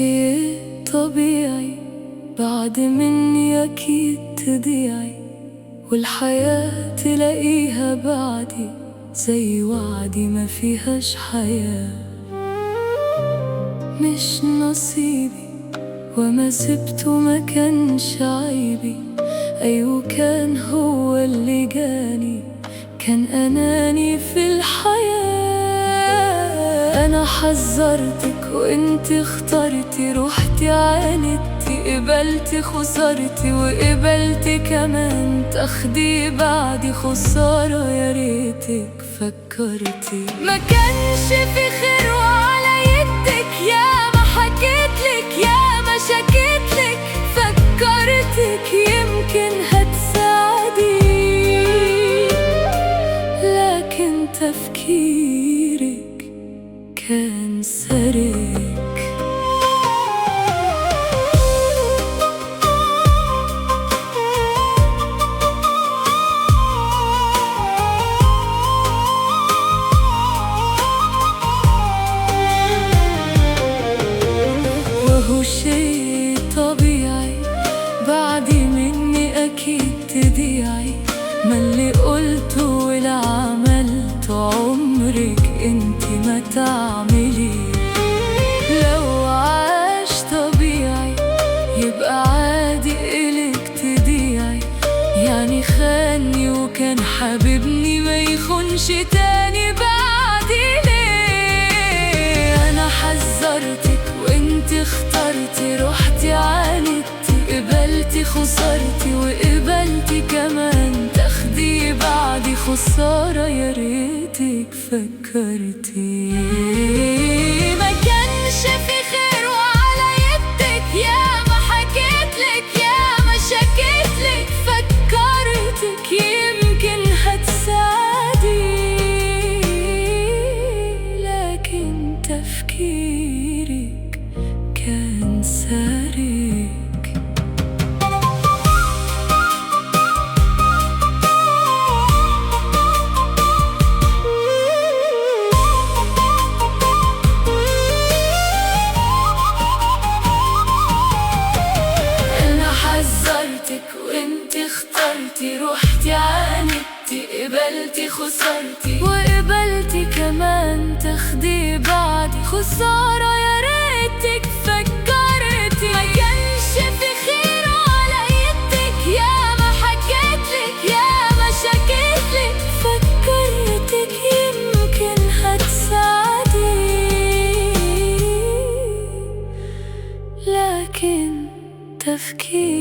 شيء طبيعي، بعد مني أكيد تضيعي، والحياة تلاقيها بعدي زي وعدي ما فيهاش حياة. مش نصيبي وما سبته ما كانش عيبي، أيوه كان هو اللي جاني، كان أناني في الحياة. أنا حذرتك وانت اخترتي، روحتي عاندتي، قبلتي خسرتي، وقبلتي كمان تاخدي بعدي خسارة. يا ريتك فكرتي ما كانش في خير وعلى يدك، يا ما حكيتلك يا ما شكيتلك، فكرتك يمكن هتساعدي، لكن تفكيرك كان سرق. وهو شيء طبيعي، بعدي مني أكيد تضيعي، ما اللي قلته واللي عملته عمرك انتي ما تعملي. لو عاش طبيعي يبقى عادي إلك تضيعي، يعني خاني وكان حبيبني ما يخونش تاني بعدي ليه؟ أنا حذرتك وانت اخترتي، روحتي عاندتي، قبلتي خسرتي، وقبلتي كمان تاخدي بعدي خسارة. يا ريتك فكرتي ما كانش في خير وعلى يدك، يا ما حكيتلك يا ما شكيتلك، فكرتك يمكن هتساعدي، لكن تفكيرك كان سارق. حذرتك وانت اخترتي، روحتي عاندتي، قبلتي خسرتي، وقبلتي كمان تاخدي بعدي خسارة. يا ريتك فكرتي ما كانش في خير على يدك، يا ما حكيتلك يا ما شكيتلك، فكرتك يمكن هتساعدي، لكن تفكير